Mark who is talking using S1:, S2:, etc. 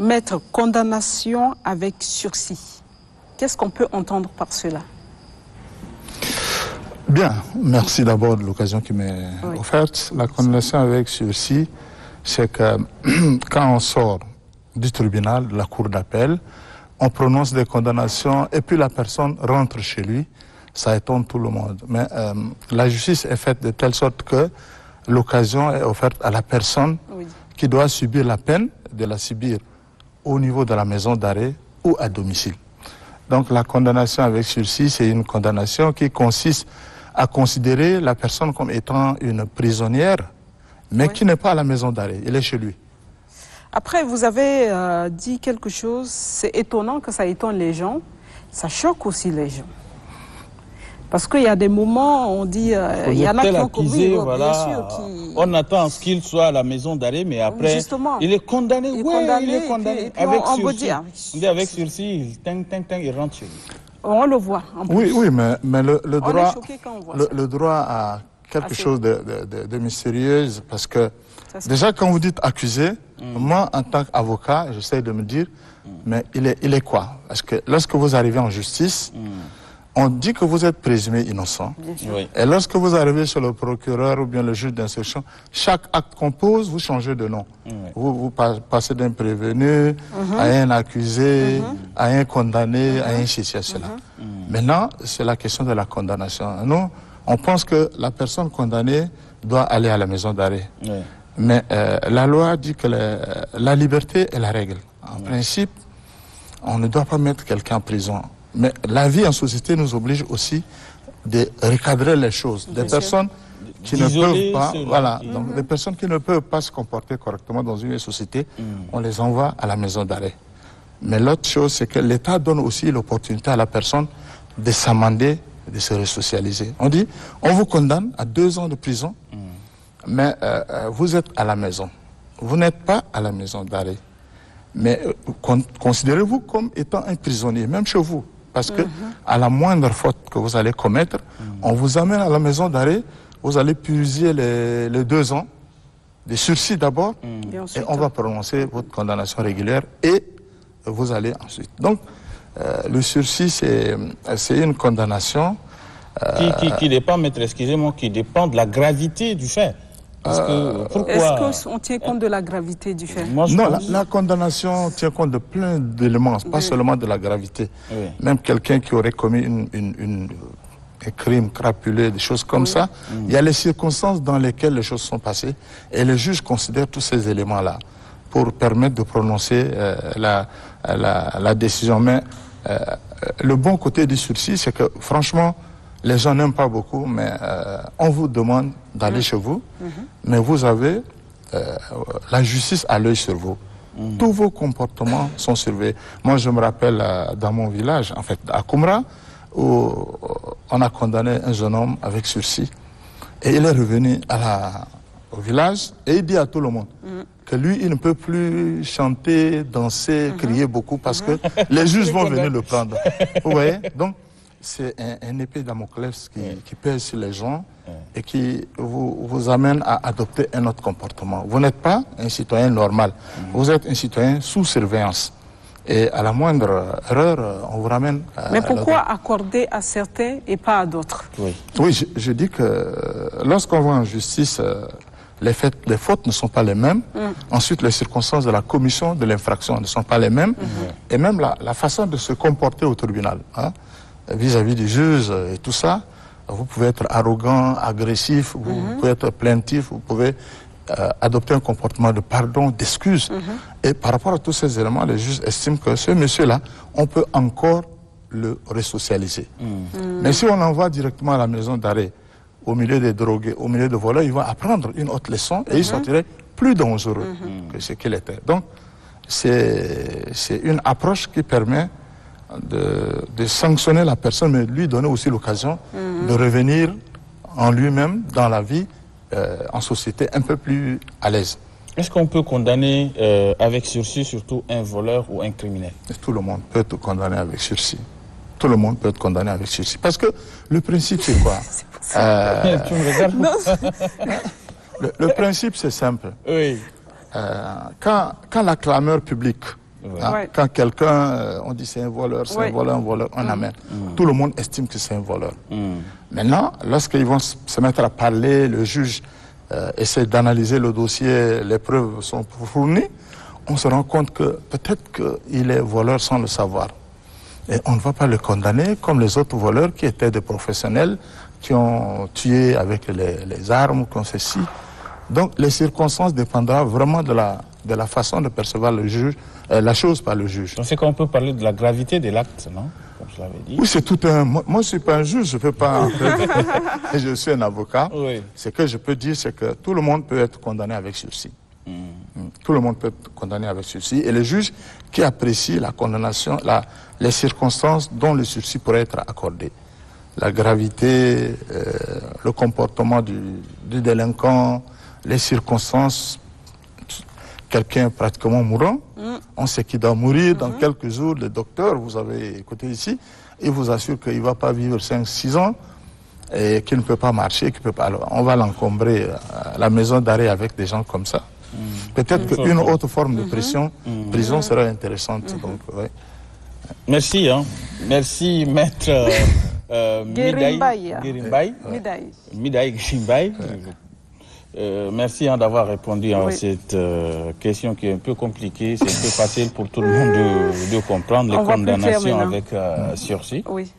S1: Maître, condamnation avec sursis. Qu'est-ce qu'on peut entendre par cela?
S2: Bien, merci d'abord de l'occasion qui m'est offerte. La condamnation avec sursis, c'est que quand on sort du tribunal, de la cour d'appel, on prononce des condamnations et puis la personne rentre chez lui. Ça étonne tout le monde. Mais la justice est faite de telle sorte que l'occasion est offerte à la personne qui doit subir la peine de la subir au niveau de la maison d'arrêt ou à domicile. Donc la condamnation avec sursis, c'est une condamnation qui consiste à considérer la personne comme étant une prisonnière, mais qui n'est pas à la maison d'arrêt, il est chez lui.
S1: Après, vous avez dit quelque chose, c'est étonnant que ça étonne les gens, ça choque aussi les gens. Parce qu'il y a des moments, on dit, il y en a qui ont commis,
S3: voilà,
S1: bien sûr. Qui...
S3: On attend qu'il soit à la maison d'arrêt, mais après,
S1: justement,
S3: il est condamné.
S1: Il est
S3: condamné.
S1: Et puis
S3: avec
S1: on
S3: sursis.
S1: dit,
S3: On dit avec sursis, il rentre chez lui.
S1: On le voit. En plus.
S2: Oui, mais le droit,
S1: quand on voit
S2: le droit a quelque chose de mystérieux, parce que déjà quand vous dites accusé, moi en tant qu'avocat, j'essaie de me dire, mais il est quoi? Parce que lorsque vous arrivez en justice, on dit que vous êtes présumé innocent.
S3: Oui.
S2: Et lorsque vous arrivez sur le procureur ou bien le juge d'instruction, chaque acte qu'on pose, vous changez de nom. Vous passez d'un prévenu à un accusé, à un condamné, à un ceci, à cela. Maintenant, c'est la question de la condamnation. Nous, on pense que la personne condamnée doit aller à la maison d'arrêt. Mais la loi dit que la liberté est la règle. En principe, on ne doit pas mettre quelqu'un en prison. Mais la vie en société nous oblige aussi de recadrer les choses. Des personnes qui ne peuvent pas, voilà, donc des personnes qui ne peuvent pas se comporter correctement dans une société, on les envoie à la maison d'arrêt. Mais l'autre chose, c'est que l'État donne aussi l'opportunité à la personne de s'amender, de se resocialiser. On dit, on vous condamne à 2 ans de prison, mais vous êtes à la maison. Vous n'êtes pas à la maison d'arrêt. Mais considérez-vous comme étant un prisonnier, même chez vous. Parce que à la moindre faute que vous allez commettre, on vous amène à la maison d'arrêt, vous allez purger les 2 ans, des sursis d'abord, et on va prononcer votre condamnation régulière, et vous allez ensuite. Donc, le sursis, c'est une condamnation...
S3: Qui dépend, maître, excusez-moi, qui dépend de la gravité du fait.
S1: Est-ce qu'on tient compte de la gravité du fait?
S2: Non, la condamnation tient compte de plein d'éléments, pas seulement de la gravité. Même quelqu'un qui aurait commis un crime crapuleux, des choses comme ça, il y a les circonstances dans lesquelles les choses sont passées, et le juge considère tous ces éléments-là pour permettre de prononcer la décision. Mais le bon côté du sursis, c'est que franchement, les gens n'aiment pas beaucoup, mais on vous demande d'aller chez vous, mais vous avez la justice à l'œil sur vous. Tous vos comportements sont surveillés. Moi, je me rappelle dans mon village, en fait, à Koumra, où on a condamné un jeune homme avec sursis. Et il est revenu au village et il dit à tout le monde que lui, il ne peut plus chanter, danser, crier beaucoup parce que les juges vont venir le prendre. Vous voyez? Donc, c'est un épée Damoclès qui pèse sur les gens et qui vous amène à adopter un autre comportement. Vous n'êtes pas un citoyen normal, vous êtes un citoyen sous surveillance. Et à la moindre erreur, on vous ramène
S1: Mais pourquoi accorder à certains et pas à d'autres?
S2: Oui, je dis que lorsqu'on va en justice, les fautes ne sont pas les mêmes. Ensuite, les circonstances de la commission de l'infraction ne sont pas les mêmes. Et même la façon de se comporter au tribunal, vis-à-vis du juge et tout ça, vous pouvez être arrogant, agressif, vous pouvez être plaintif, vous pouvez adopter un comportement de pardon, d'excuse. Et par rapport à tous ces éléments, les juges estiment que ce monsieur-là, on peut encore le resocialiser. Mais si on l'envoie directement à la maison d'arrêt, au milieu des drogués, au milieu des voleurs, il va apprendre une autre leçon et il sortirait plus dangereux que ce qu'il était. Donc, c'est une approche qui permet de sanctionner la personne, mais lui donner aussi l'occasion de revenir en lui-même dans la vie, en société, un peu plus à l'aise.
S3: Est-ce qu'on peut condamner avec sursis surtout un voleur ou un criminel?
S2: Tout le monde peut être condamné avec sursis. Tout le monde peut être condamné avec sursis. Parce que le principe, c'est quoi?
S3: Tu me regardes?
S2: Le principe, c'est simple. Quand la clameur publique Quand quelqu'un, on dit c'est un voleur, un voleur, on amène. Tout le monde estime que c'est un voleur. Maintenant, lorsqu'ils vont se mettre à parler, le juge essaie d'analyser le dossier, les preuves sont fournies, on se rend compte que peut-être qu'il est voleur sans le savoir. Et on ne va pas le condamner comme les autres voleurs qui étaient des professionnels, qui ont tué avec les armes, comme ceci. Donc les circonstances dépendront vraiment de la façon de percevoir le juge, la chose par le juge.
S3: Donc c'est qu'on peut parler de la gravité de l'acte, non? Comme je l'avais dit.
S2: Oui, c'est tout un... Moi, je ne suis pas un juge, je ne peux pas... je suis un avocat. Oui. Ce que je peux dire, c'est que tout le monde peut être condamné avec sursis. Tout le monde peut être condamné avec sursis. Et le juge qui apprécie la condamnation, les circonstances dont le sursis pourrait être accordé. La gravité, le comportement du délinquant, les circonstances, quelqu'un pratiquement mourant, on sait qu'il doit mourir dans quelques jours. Le docteur, vous avez écouté ici, il vous assure qu'il ne va pas vivre 5-6 ans et qu'il ne peut pas marcher, qu'il peut pas. Alors, on va l'encombrer à la maison d'arrêt avec des gens comme ça. Peut-être qu'une autre forme de prison sera intéressante. Donc, ouais.
S3: Merci, hein. Merci, maître Midaï Girimbaï. Merci d'avoir répondu à cette question qui est un peu compliquée. C'est un peu facile pour tout le monde de comprendre les condamnations avec sursis. Oui.